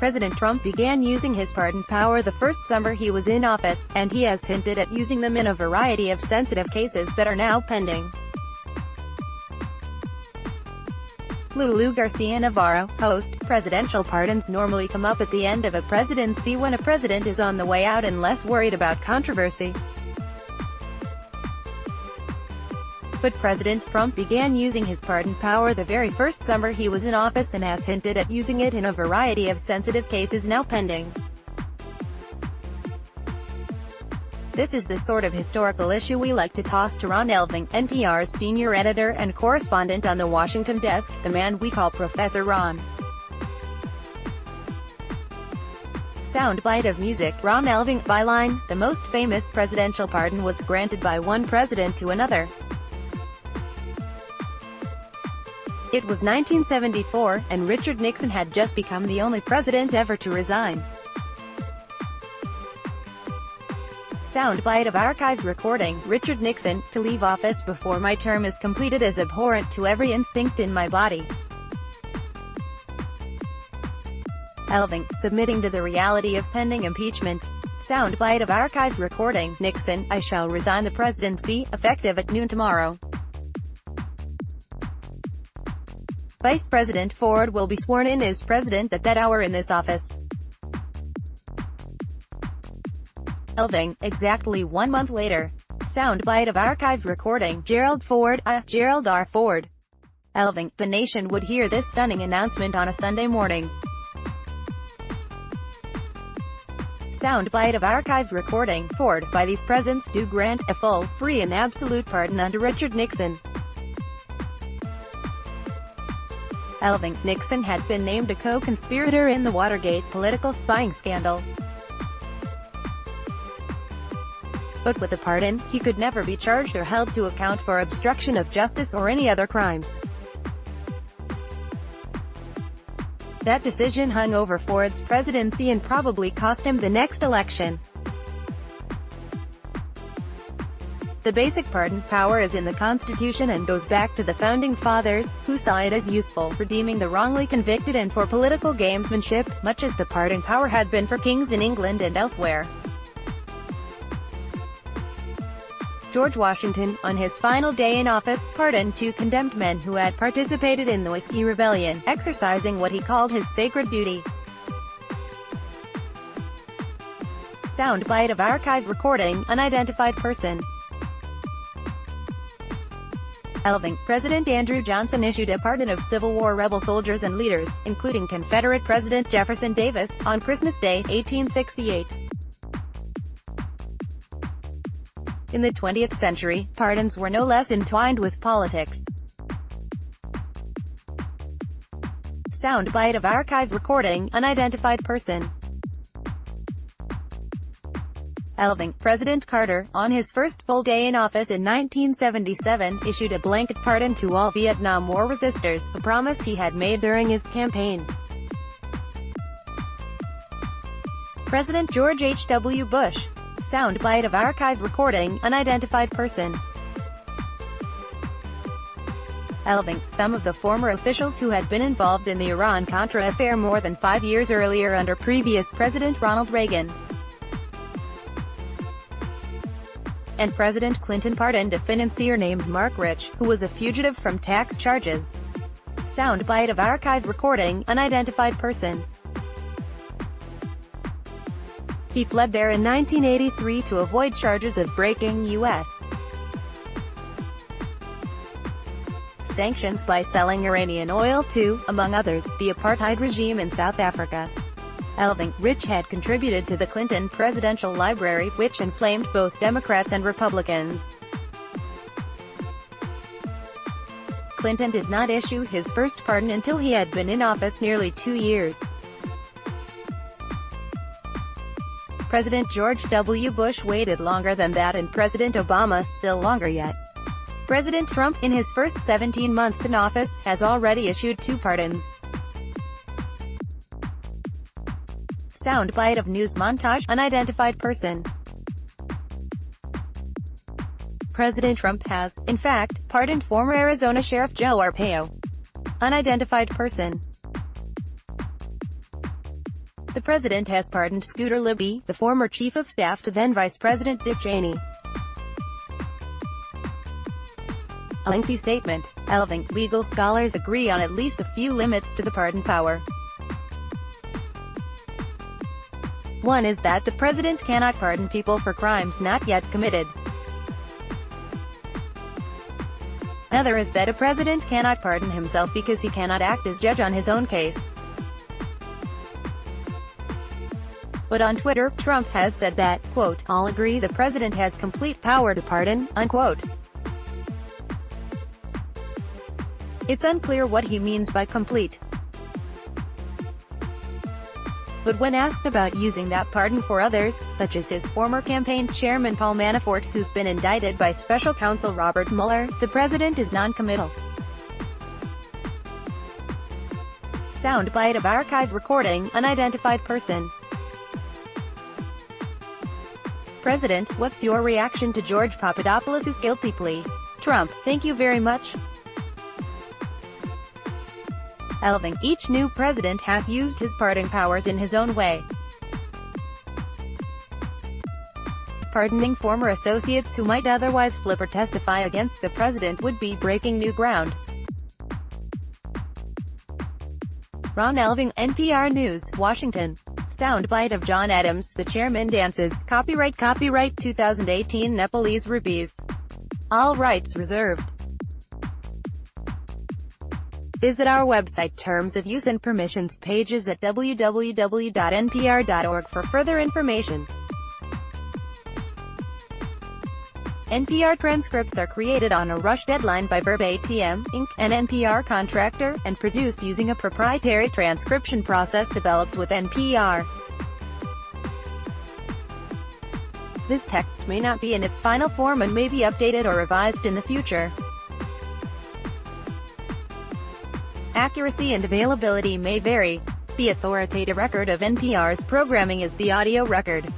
President Trump began using his pardon power the first summer he was in office, and he has hinted at using them in a variety of sensitive cases that are now pending. LULU GARCIA-NAVARRO, host. Presidential pardons normally come up at the end of a presidency when a president is on the way out and less worried about controversy. But President Trump began using his pardon power the very first summer he was in office and has hinted at using it in a variety of sensitive cases now pending. This is the sort of historical issue we like to toss to Ron Elving, NPR's senior editor and correspondent on the Washington desk, the man we call Professor Ron. Soundbite of music. Ron Elving, byline: the most famous presidential pardon was granted by one president to another. It was 1974, and Richard Nixon had just become the only president ever to resign. Soundbite of archived recording. Richard Nixon: to leave office before my term is completed is abhorrent to every instinct in my body. Elving: submitting to the reality of pending impeachment. Soundbite of archived recording. Nixon: I shall resign the presidency, effective at noon tomorrow. Vice President Ford will be sworn in as president at that hour in this office. Elving: exactly 1 month later. Soundbite of archived recording. Gerald Ford, Gerald R. Ford. Elving: the nation would hear this stunning announcement on a Sunday morning. Soundbite of archived recording. Ford: by these presents do grant a full, free and absolute pardon unto Richard Nixon. Elving: Nixon had been named a co-conspirator in the Watergate political spying scandal. But with a pardon, he could never be charged or held to account for obstruction of justice or any other crimes. That decision hung over Ford's presidency and probably cost him the next election. The basic pardon power is in the Constitution and goes back to the Founding Fathers, who saw it as useful, redeeming the wrongly convicted and for political gamesmanship, much as the pardon power had been for kings in England and elsewhere. George Washington, on his final day in office, pardoned 2 condemned men who had participated in the Whiskey Rebellion, exercising what he called his sacred duty. Soundbite of archive recording. Unidentified person. Elving: President Andrew Johnson issued a pardon of Civil War rebel soldiers and leaders, including Confederate President Jefferson Davis, on Christmas Day, 1868. In the 20th century, pardons were no less entwined with politics. Soundbite of archive recording. Unidentified person. Elving: President Carter, on his first full day in office in 1977, issued a blanket pardon to all Vietnam War resistors, a promise he had made during his campaign. President George H.W. Bush. Soundbite of archive recording. Unidentified person. Elving: some of the former officials who had been involved in the Iran-Contra affair more than 5 years earlier under previous President Ronald Reagan. And President Clinton pardoned a financier named Mark Rich, who was a fugitive from tax charges. Soundbite of archive recording. Unidentified person. He fled there in 1983 to avoid charges of breaking U.S. sanctions by selling Iranian oil to, among others, the apartheid regime in South Africa. Elving: Rich had contributed to the Clinton Presidential Library, which inflamed both Democrats and Republicans. Clinton did not issue his first pardon until he had been in office nearly 2 years. President George W. Bush waited longer than that, and President Obama still longer yet. President Trump, in his first 17 months in office, has already issued 2 pardons. Soundbite of news montage. Unidentified person. President Trump has, in fact, pardoned former Arizona Sheriff Joe Arpaio. Unidentified person. The president has pardoned Scooter Libby, the former chief of staff to then Vice President Dick Cheney. A lengthy statement. Legal scholars agree on at least a few limits to the pardon power. One is that the president cannot pardon people for crimes not yet committed. Another is that a president cannot pardon himself because he cannot act as judge on his own case. But on Twitter, Trump has said that, quote, "All agree the president has complete power to pardon," unquote. It's unclear what he means by complete. But when asked about using that pardon for others, such as his former campaign chairman Paul Manafort, who's been indicted by special counsel Robert Mueller, the president is non-committal. Soundbite of archive recording, unidentified person. President, what's your reaction to George Papadopoulos' guilty plea? Trump, thank you very much. Each new president has used his pardon powers in his own way. Pardoning former associates who might otherwise flip or testify against the president would be breaking new ground. Ron Elving, NPR News, Washington. Soundbite of John Adams, the chairman dances. Copyright 2018 Nepalese rupees. All rights reserved. Visit our website Terms of Use and Permissions pages at www.npr.org for further information. NPR transcripts are created on a rush deadline by Verbatim, Inc., an NPR contractor, and produced using a proprietary transcription process developed with NPR. This text may not be in its final form and may be updated or revised in the future. Accuracy and availability may vary. The authoritative record of NPR's programming is the audio record.